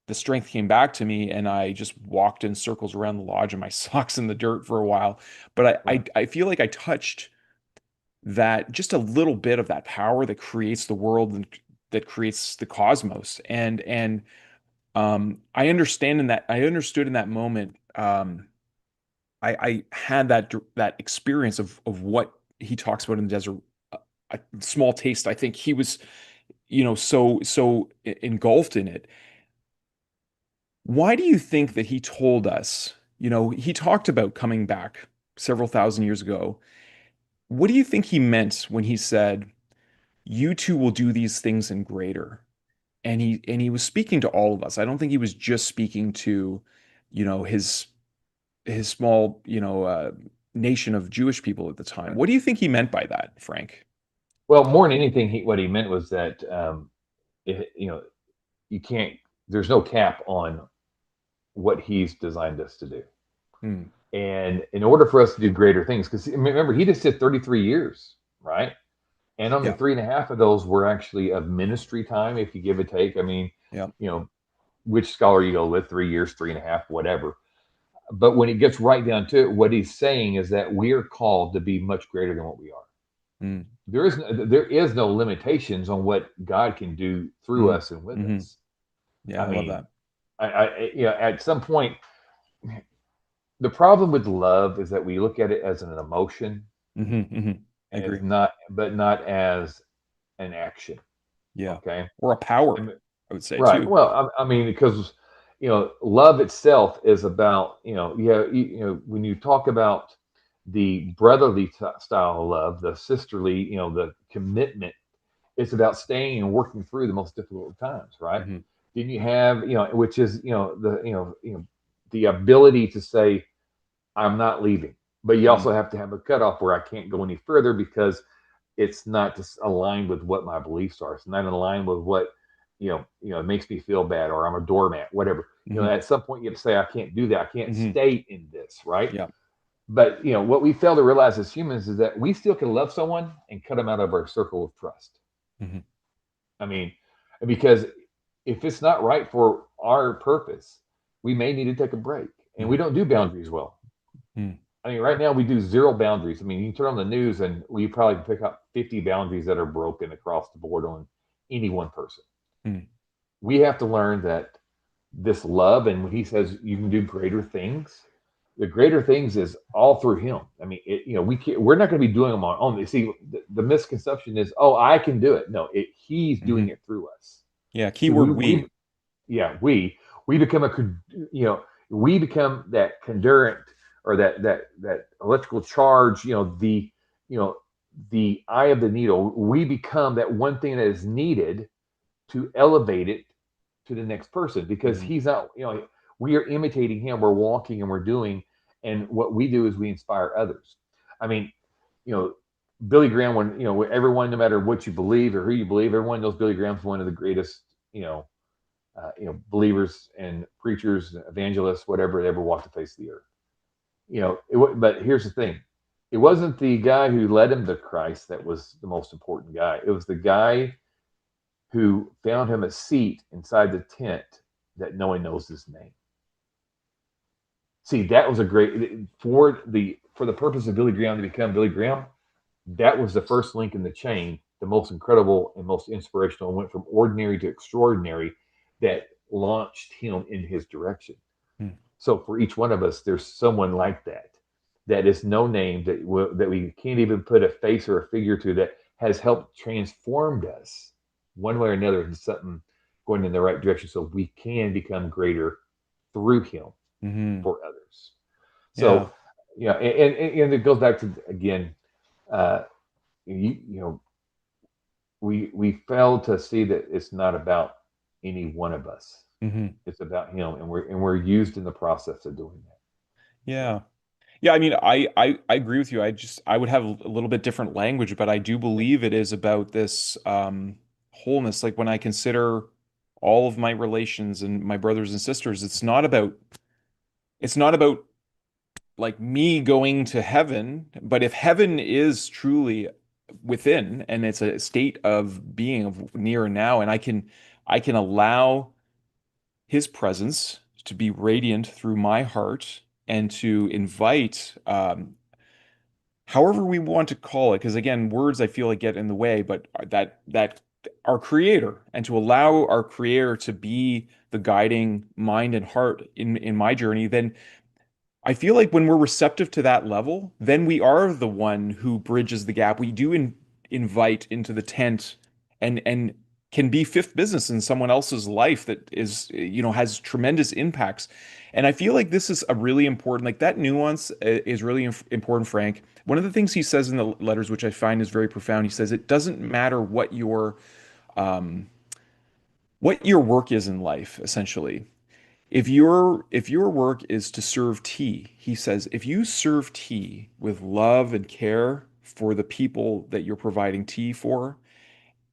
the strength came back to me, and I just walked in circles around the lodge in my socks in the dirt for a while. But I, Right. I feel like I touched that, just a little bit of that power that creates the world and that creates the cosmos. And I understood in that moment. I had that experience of what he talks about in the desert. A small taste. I think he was, so engulfed in it. Why do you think that he told us? He talked about coming back several thousand years ago. What do you think he meant when he said, "You two will do these things in greater"? And he was speaking to all of us. I don't think he was just speaking to, his small, nation of Jewish people at the time. Right. What do you think he meant by that, Frank? Well, more than anything, what he meant was that it, you can't. There's no cap on what he's designed us to do. Hmm. And in order for us to do greater things, because remember, he just did 33 years, right? And only Yeah. 3.5 of those were actually of ministry time, if you give or take. I mean, Yeah. you know, which scholar you go with, 3 years, 3.5, whatever. But when it gets right down to it, what he's saying is that we are called to be much greater than what we are. Hmm. There is no limitations on what God can do through Hmm. us and with Hmm. us. Yeah, I I love mean, that. at some point, the problem with love is that we look at it as an emotion, Hmm. Hmm. I as agree. not as an action. Yeah. Okay. Or a power, And I would say right. too. Well, I mean, because love itself is about when you talk about the brotherly style of love, the sisterly, the commitment, it's about staying and working through the most difficult times, right? Hmm. Then you have, which is, the ability to say, I'm not leaving, but you Hmm. also have to have a cutoff where I can't go any further because it's not just aligned with what my beliefs are. It's not aligned with what it makes me feel bad, or I'm a doormat, whatever. Hmm. At some point you have to say, I can't do that. I can't Hmm. stay in this, right? Yeah. But what we fail to realize as humans is that we still can love someone and cut them out of our circle of trust. Hmm. I mean, because if it's not right for our purpose, we may need to take a break. And we Hmm. don't do boundaries well. Hmm. I mean, right now we do zero boundaries. I mean, you turn on the news and we probably pick up 50 boundaries that are broken across the board on any one person. Hmm. We have to learn that this love, and when he says you can do greater things, the greater things is all through him. I mean, we're not going to be doing them on our own. You see, the misconception is, oh, I can do it. No, he's doing Hmm. it through us. Yeah. See, we Keyword we we. yeah we become we become that conduit, or that electrical charge, the you know, the eye of the needle. We become that one thing that is needed to elevate it to the next person, because Mhm. he's not, we are imitating him. We're walking and we're doing, and what we do is we inspire others. I mean, you know, Billy Graham, when, everyone, no matter what you believe or who you believe, everyone knows Billy Graham's one of the greatest, believers and preachers, evangelists, whatever, that ever walked the face of the earth. But here's the thing. It wasn't the guy who led him to Christ that was the most important guy. It was the guy who found him a seat inside the tent that no one knows his name. See, that was a great, for the purpose of Billy Graham to become Billy Graham. That was the first link in the chain, the most incredible and most inspirational, and went from ordinary to extraordinary, that launched him in his direction. Hmm. So for each one of us, there's someone like that, that is no name, that we can't even put a face or a figure to, that has helped transformed us one way or another into something going in the right direction, so we can become greater through him Mhm. for others. Yeah. So, and it goes back to, again, uh, you know, we fail to see that it's not about any one of us. Mhm. It's about him, and we're used in the process of doing that. Yeah. Yeah, I mean, I agree with you. I would have a little bit different language, but I do believe it is about this wholeness. Like when I consider all of my relations and my brothers and sisters, it's not about like me going to heaven, but if heaven is truly within and it's a state of being of near and now, and I can allow his presence to be radiant through my heart and to invite however we want to call it, because again, words I feel like get in the way, but that our creator, and to allow our creator to be the guiding mind and heart in my journey, then I feel like when we're receptive to that level, then we are the one who bridges the gap. We do invite into the tent and can be fifth business in someone else's life that is, has tremendous impacts. And I feel like this is a really important, like that nuance is really important, Frank. One of the things he says in the letters, which I find is very profound, he says it doesn't matter um, what your work is in life, essentially. If your work is to serve tea, he says, if you serve tea with love and care for the people that you're providing tea for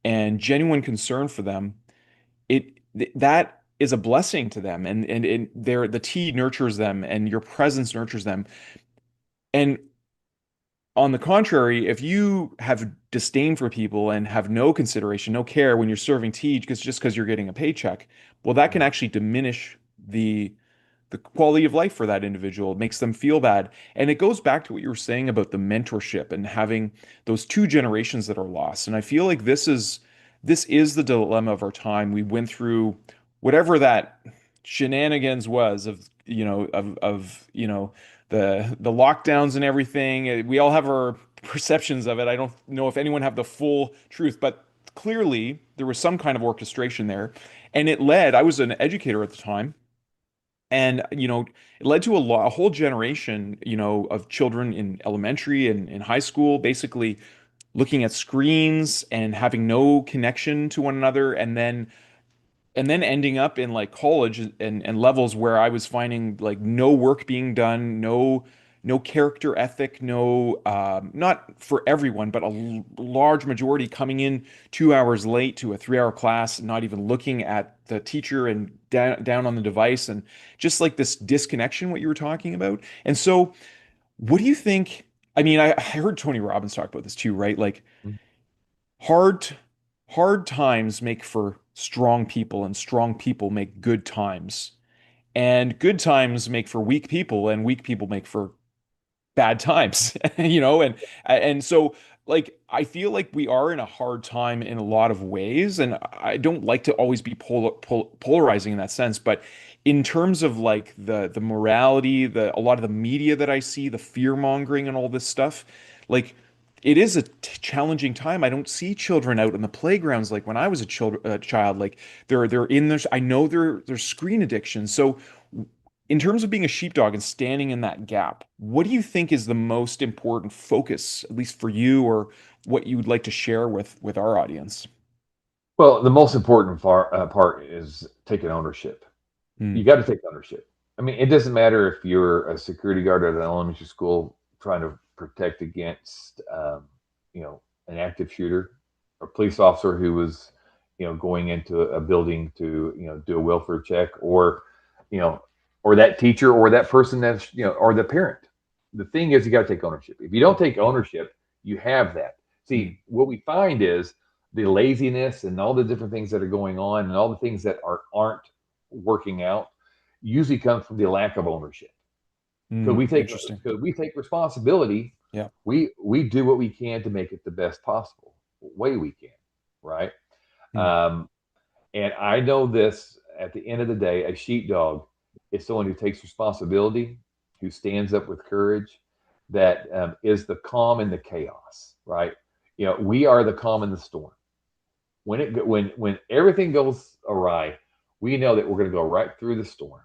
and genuine concern for them, that is a blessing to them, and the tea nurtures them and your presence nurtures them. And on the contrary, if you have disdain for people and have no consideration, no care when you're serving tea just because you're getting a paycheck, well, that can actually diminish the quality of life for that individual. It makes them feel bad. And it goes back to what you were saying about the mentorship and having those two generations that are lost. And I feel like this is the dilemma of our time. We went through whatever that shenanigans was of the lockdowns and everything. We all have our perceptions of it. I don't know if anyone have the full truth, but clearly there was some kind of orchestration there. And I was an educator at the time, and it led to a whole generation of children in elementary and in high school basically looking at screens and having no connection to one another, and then ending up in like college and levels where I was finding like no work being done, no character ethic, no not for everyone, but a large majority coming in 2 hours late to a 3 hour class, not even looking at the teacher and down on the device, and just like this disconnection, what you were talking about. And so, what do you think? I mean, I heard Tony Robbins talk about this too, right? Like hard hard times make for strong people, and strong people make good times, and good times make for weak people, and weak people make for bad times. And so like I feel like we are in a hard time in a lot of ways, and I don't like to always be polarizing in that sense, but in terms of like the morality, a lot of the media that I see, the fear mongering and all this stuff, like it is a challenging time. I don't see children out in the playgrounds like when I was a child. Like they're in there. I know there's screen addiction. So in terms of being a sheepdog and standing in that gap, what do you think is the most important focus, at least for you, or what you would like to share with our audience? Well, the most important part is taking ownership. You Mm, got to take ownership. I mean, it doesn't matter if you're a security guard at an elementary school trying to protect against, an active shooter, or police officer who was, going into a building to, do a welfare check, you know, or that teacher, or that person that's, or the parent. The thing is, you got to take ownership. If you don't take ownership, you have that. mm, See, what we find is the laziness and all the different things that are going on, and all the things that aren't working out, usually comes from the lack of ownership. Because mm, interesting. we take responsibility, Yeah. we do what we can to make it the best possible way we can, right? Mm, Um, and I know this, at the end of the day, a sheepdog is someone who takes responsibility, who stands up with courage, that is the calm in the chaos, right? We are the calm in the storm. When everything goes awry, we know that we're going to go right through the storm,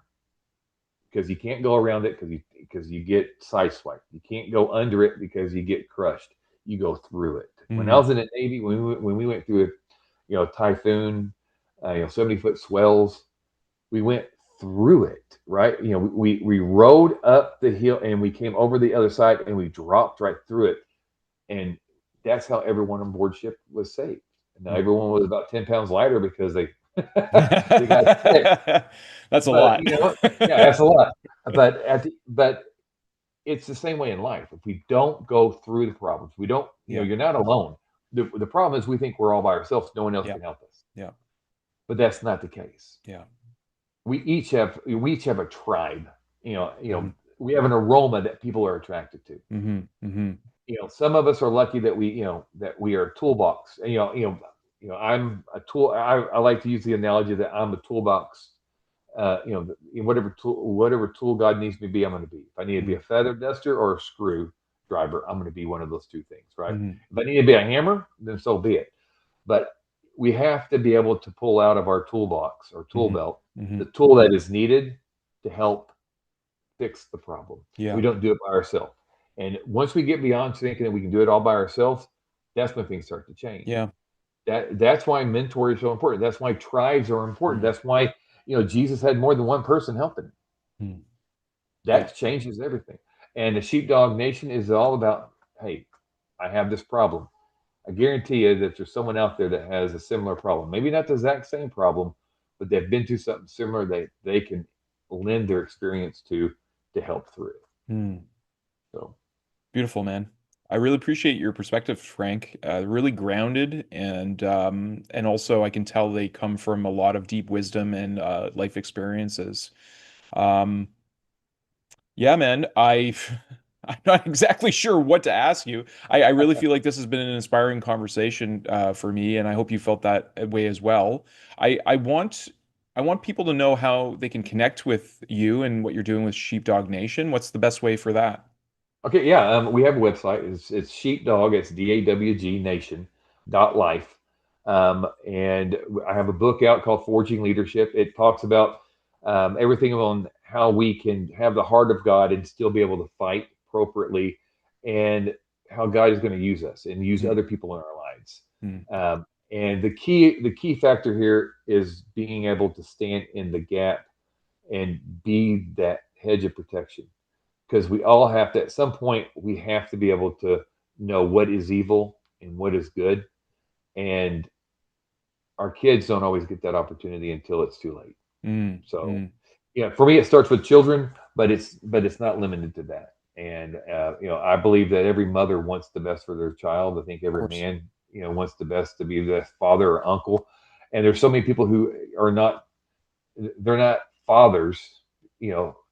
because you can't go around it, because you get sideswiped. You can't go under it because you get crushed. You go through it. When I mhm. was in the Navy, when we went through a typhoon, 70-foot swells, we went through it, right? We rode up the hill, and we came over the other side, and we dropped right through it. And that's how everyone on board ship was saved. Now Mm. everyone was about 10 pounds lighter because they they got sick. That's a But lot. yeah, that's a lot. But it's the same way in life. If we don't go through the problems, we don't. Yeah. You're not alone. The problem is, we think we're all by ourselves. No one else Yeah. can help us. Yeah. But that's not the case. Yeah. We each have a tribe. Mhm, We have an aroma that people are attracted to. mhm, mhm. Some of us are lucky that we are a toolbox. I'm a tool. I like to use the analogy that I'm a toolbox. Whatever tool God needs me to be, I'm going to be. If I need to be Mm, a feather duster or a screw driver, I'm going to be one of those two things, right? mhm, If I need to be a hammer, then so be it. But we have to be able to pull out of our toolbox or tool mhm, belt the mhm. tool that is needed to help fix the problem. Yeah. We don't do it by ourselves. And once we get beyond thinking that we can do it all by ourselves, that's when things start to change. Yeah. That's why mentor is so important. That's why tribes are important. Mm, That's why Jesus had more than one person helping him. mm. Yeah. That changes everything. And the sheepdog nation is all about, hey, I have this problem. I guarantee you that there's someone out there that has a similar problem. Maybe not the exact same problem, but they've been through something similar they can lend their experience to help through it. Mm. So Beautiful, man. I really appreciate your perspective, Frank. Really grounded, and also I can tell they come from a lot of deep wisdom and life experiences. Um, Yeah, man. I'm not exactly sure what to ask you. I really feel like this has been an inspiring conversation for me, and I hope you felt that way as well. I want people to know how they can connect with you and what you're doing with Sheepdog Nation. What's the best way for that? okay, yeah, we have a website. It's sheepdog. It's DAWG Nation.life. And I have a book out called Forging Leadership. It talks about everything on how we can have the heart of God and still be able to fight appropriately, and how God is going to use us and use Mm, other people in our lives. mm, And the key factor here is being able to stand in the gap and be that hedge of protection, because we all have to, at some point we have to be able to know what is evil and what is good. And our kids don't always get that opportunity until it's too late. mm, So mm. for me, it starts with children, but it's not limited to that. And I believe that every mother wants the best for their child. I think Of every course. man wants the best to be the father or uncle. And there's so many people who are not, they're not fathers,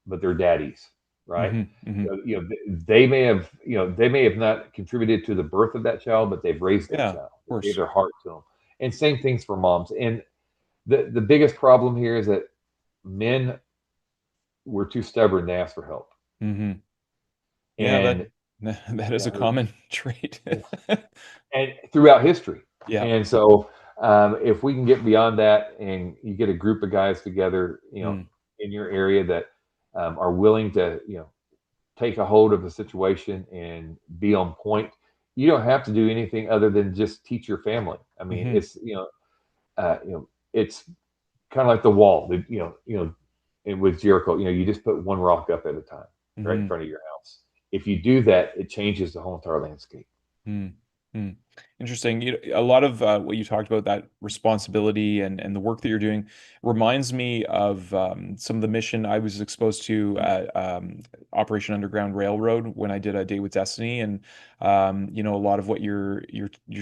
but they're daddies, right? Hmm, hmm. They may have not contributed to the birth of that child, but they've raised that Yeah, of child. They gave course. their heart to them. And same things for moms. And the biggest problem here is that men were too stubborn to ask for help. Hmm. Yeah, that And that is a common trait. and throughout history. Yeah. And so, if we can get beyond that, and you get a group of guys together, Mm, in your area that are willing to, take a hold of the situation and be on point, you don't have to do anything other than just teach your family. I mean, Hmm. it's it's kind of like the wall. And with Jericho, you just put one rock up at a time, right in Hmm. front of your house. If you do that, it changes the whole entire landscape. Hmm. Hmm. Interesting. A lot of what you talked about, that responsibility and the work that you're doing, reminds me of some of the mission I was exposed to at Operation Underground Railroad when I did a Day with Destiny, and a lot of what you're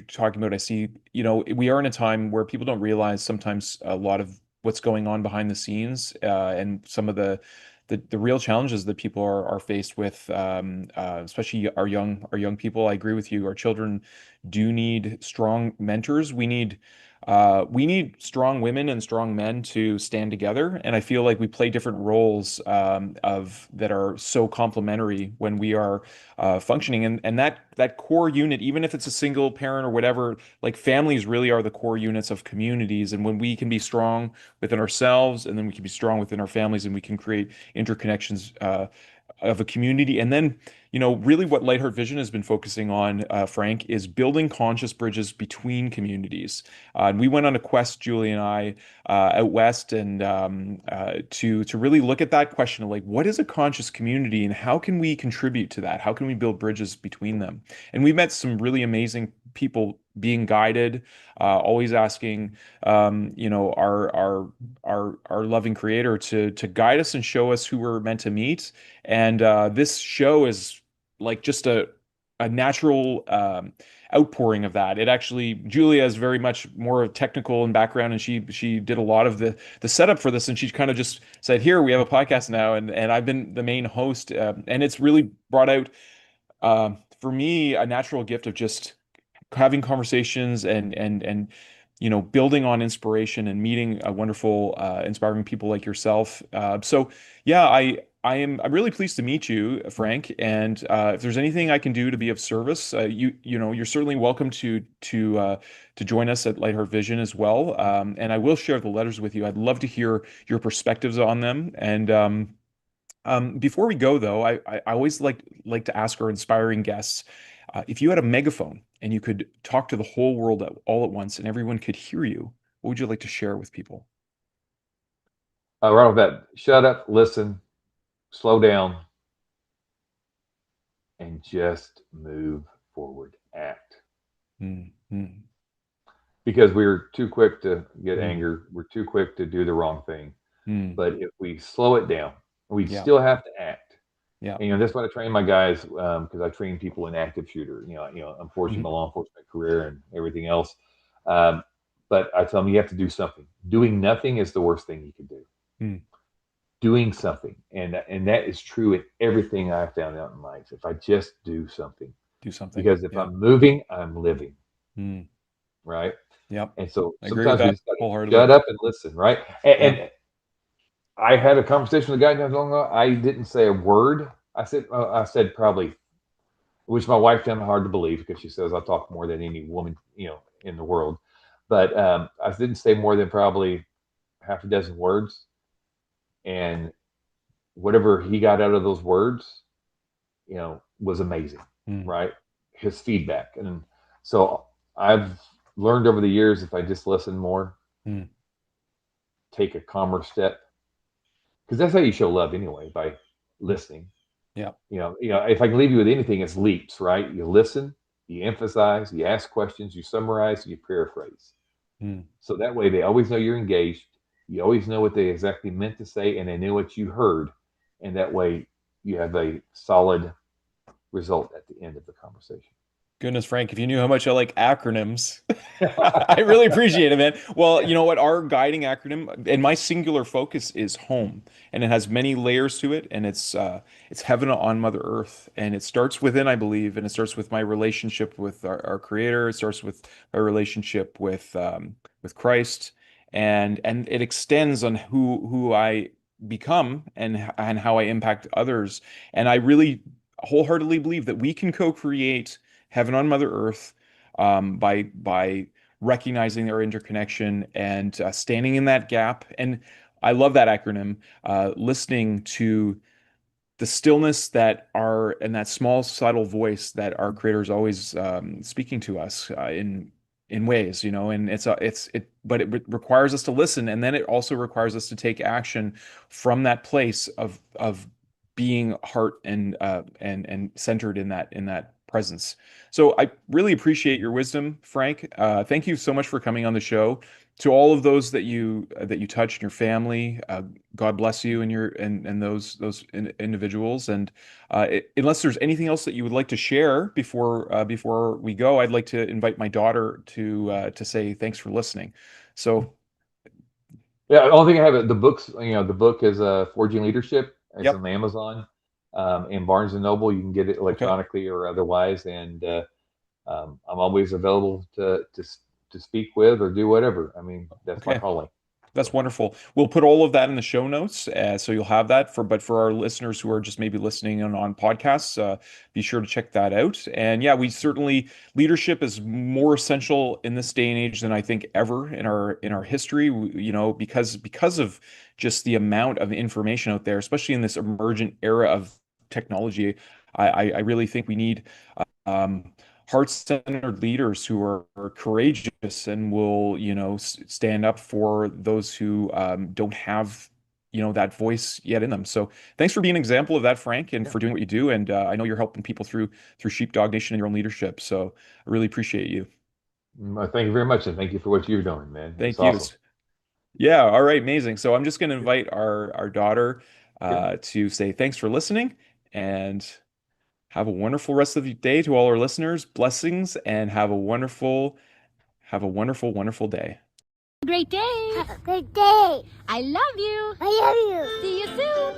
talking about. I see. We are in a time where people don't realize sometimes a lot of what's going on behind the scenes, and some of the real challenges that people are faced with, especially our young people. I agree with you. Our children do need strong mentors. We need strong women and strong men to stand together. And I feel like we play different roles of that are so complementary when we are functioning. And that core unit, even if it's a single parent or whatever, like families really are the core units of communities. And when we can be strong within ourselves, and then we can be strong within our families, and we can create interconnections of a community. And then, really what Lightheart Vision has been focusing on, Frank, is building conscious bridges between communities. And we went on a quest, Julie and I, out west, and to really look at that question of like, what is a conscious community, and how can we contribute to that? How can we build bridges between them? And we met some really amazing people being guided, always asking, our loving creator to guide us and show us who we're meant to meet. And this show is like just a natural outpouring of that. It actually, Julia is very much more technical in background, and she did a lot of the setup for this, and she kind of just said, "Here, we have a podcast now," and I've been the main host, and it's really brought out for me a natural gift of just having conversations and building on inspiration and meeting a wonderful inspiring people like yourself. So yeah, I'm really pleased to meet you, Frank, and if there's anything I can do to be of service, you're certainly welcome to join us at Lightheart Vision as well. And I will share the letters with you. I'd love to hear your perspectives on them. And before we go, though, I always like to ask our inspiring guests, if you had a megaphone and you could talk to the whole world all at once and everyone could hear you, what would you like to share with people? Right off that, shut up, listen, slow down, and just move forward. Act. Mm, mm, Because we're too quick to get mm, anger. We're too quick to do the wrong thing. mm. But if we slow it down, we Yeah, still have to act. yeah. And that's what I train my guys, because I train people in active shooter. Unfortunately, Mhm, my law enforcement career and everything else. Um, but I tell them you have to do something. Doing nothing is the worst thing you can do. mm. Doing something, and that is true in everything I've found out in life. If I just do something, Do something. because if Yeah. I'm moving, I'm living, Mm. right? Yep. And so I agree with sometimes we that just got to wholeheartedly. shut up and listen, right? And, Yeah. and I had a conversation with a guy not long ago. I didn't say a word. I said probably, which my wife found hard to believe because she says I talk more than any woman, in the world. But I didn't say more than probably half a dozen words, and whatever he got out of those words, was amazing, Mm, right? His feedback. And so I've learned over the years, if I just listen more, mm. take a calmer step, because that's how you show love anyway, by Mm. listening. Yeah. If I can leave you with anything, it's leaps, right? You listen, you emphasize, you ask questions, you summarize, you paraphrase. Mm. So that way they always know you're engaged. You always know what they exactly meant to say, and they knew what you heard. And that way you have a solid result at the end of the conversation. Goodness, Frank, if you knew how much I like acronyms, I really appreciate it, man. Well, you know what? Our guiding acronym and my singular focus is home, and it has many layers to it, and it's heaven on Mother Earth, and it starts within, I believe, and it starts with my relationship with our Creator. It starts with my relationship with Christ, and it extends on who I become and how I impact others. And I really wholeheartedly believe that we can co-create heaven on Mother Earth, by recognizing their interconnection and standing in that gap. And I love that acronym. Listening to the stillness that our and that small subtle voice that our creator is always speaking to us in ways, and but it requires us to listen, and then it also requires us to take action from that place of being heart and centered in that presence. So I really appreciate your wisdom, Frank. Thank you so much for coming on the show. To all of those that you touched in your family, God bless you and those individuals. And unless there's anything else that you would like to share before we go, I'd like to invite my daughter to say thanks for listening. So, Yeah, the only thing I have the books. The book is Forging Leadership. It's yep. on Amazon, and Barnes and Noble. You can get it Okay. electronically or otherwise. And I'm always available to speak with or do whatever. I mean, that's my Okay. calling. That's wonderful. We'll put all of that in the show notes, so you'll have that. But for our listeners who are just maybe listening on podcasts, be sure to check that out. And yeah, we certainly leadership is more essential in this day and age than I think ever in our history. Because of just the amount of information out there, especially in this emergent era of technology. I really think we need um, heart-centered leaders who are courageous and will, stand up for those who don't have, that voice yet in them. So thanks for being an example of that, Frank, and for doing what you do. And I know you're helping people through SheepDawg Nation and your own leadership. So I really appreciate you. Thank you very much, and thank you for what you're doing, man. It's Thank you. awesome. Yeah. All right. Amazing. So I'm just going to invite our daughter Sure. to say thanks for listening and have a wonderful rest of your day. To all our listeners. Blessings, and have a wonderful, wonderful day. Great day. Have a great day. I love you. I love you. See you soon.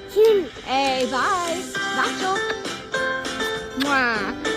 Soon. Hey, bye. Bye, Joe. Mwah.